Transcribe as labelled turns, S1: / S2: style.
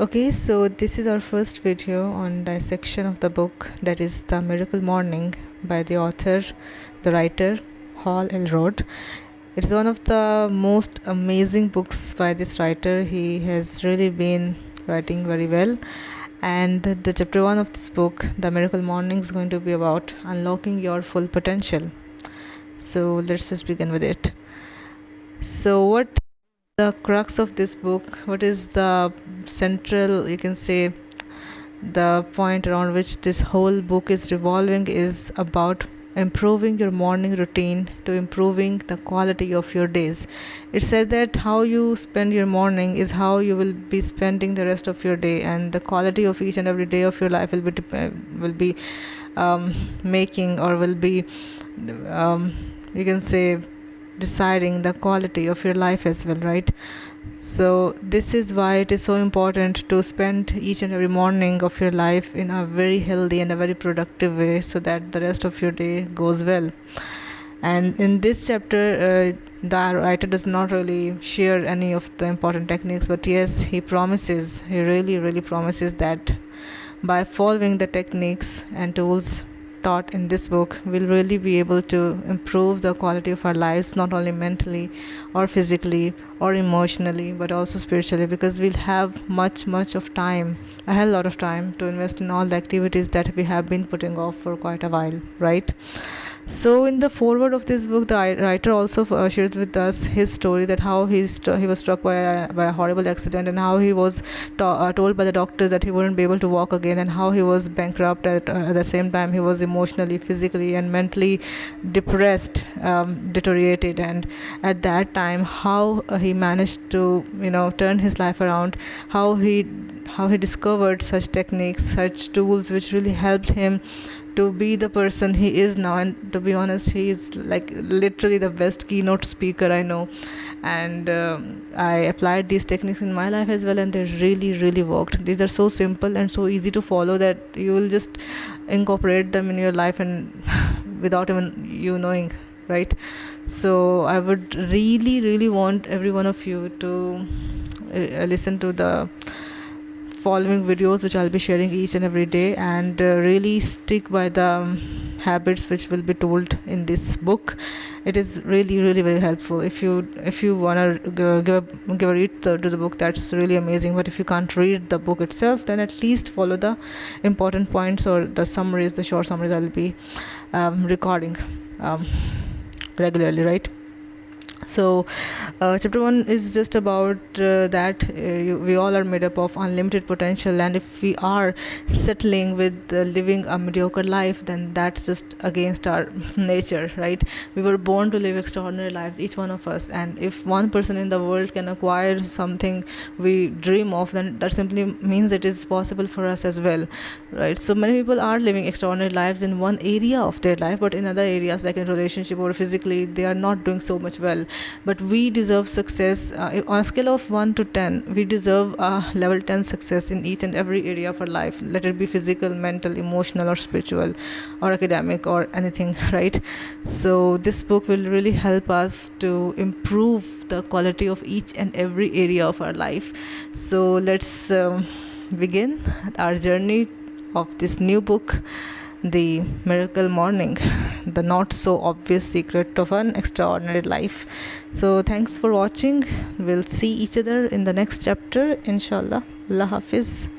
S1: Okay, so this is our first video on dissection of the book that is The Miracle Morning by the author, the writer, Hal Elrod. It's one of the most amazing books by this writer. He has really been writing very well. And the chapter 1 of this book, The Miracle Morning, is going to be about unlocking your full potential. So let's just begin with it. So what the crux of this book, what is the central, you can say, the point around which this whole book is revolving is about improving your morning routine to improving the quality of your days. It said that how you spend your morning is how you will be spending the rest of your day, and the quality of each and every day of your life will be making, or will be you can say, deciding the quality of your life as well, right? So this is why it is so important to spend each and every morning of your life in a very healthy and a very productive way, so that the rest of your day goes well. And in this chapter, the writer does not really share any of the important techniques, but yes, he really promises that by following the techniques and tools taught in this book, we'll really be able to improve the quality of our lives, not only mentally or physically or emotionally, but also spiritually, because we'll have much of time, a hell lot of time, to invest in all the activities that we have been putting off for quite a while, right? So in the foreword of this book, the writer also shares with us his story, that how he was struck by a horrible accident, and how he was told by the doctors that he wouldn't be able to walk again, and how he was bankrupt. At the same time, he was emotionally, physically and mentally depressed, deteriorated. And at that time, how he managed to turn his life around, how he discovered such techniques, such tools, which really helped him to be the person he is now. And to be honest, he is like literally the best keynote speaker I know. And I applied these techniques in my life as well, and they really worked. These are so simple and so easy to follow that you will just incorporate them in your life, and without even you knowing, right? So I would really want every one of you to listen to the following videos, which I'll be sharing each and every day, and really stick by the habits which will be told in this book. It is really very helpful. If you want to give a read to the book, that's really amazing. But if you can't read the book itself, then at least follow the important points, or the summaries, the short summaries I'll be recording regularly, right? So chapter 1 is just about that we all are made up of unlimited potential, and if we are settling with living a mediocre life, then that's just against our nature, right? We were born to live extraordinary lives, each one of us, and if one person in the world can acquire something we dream of, then that simply means it is possible for us as well, right? So many people are living extraordinary lives in one area of their life, but in other areas, like in relationship or physically, they are not doing so much well. But we deserve success on a scale of 1 to 10. We deserve a level 10 success in each and every area of our life, let it be physical, mental, emotional, or spiritual, or academic, or anything, right? So this book will really help us to improve the quality of each and every area of our life. So let's begin our journey of this new book, The Miracle Morning, the not so obvious secret of an extraordinary life. So thanks for watching. We'll see each other in the next chapter, inshallah. Allah Hafiz.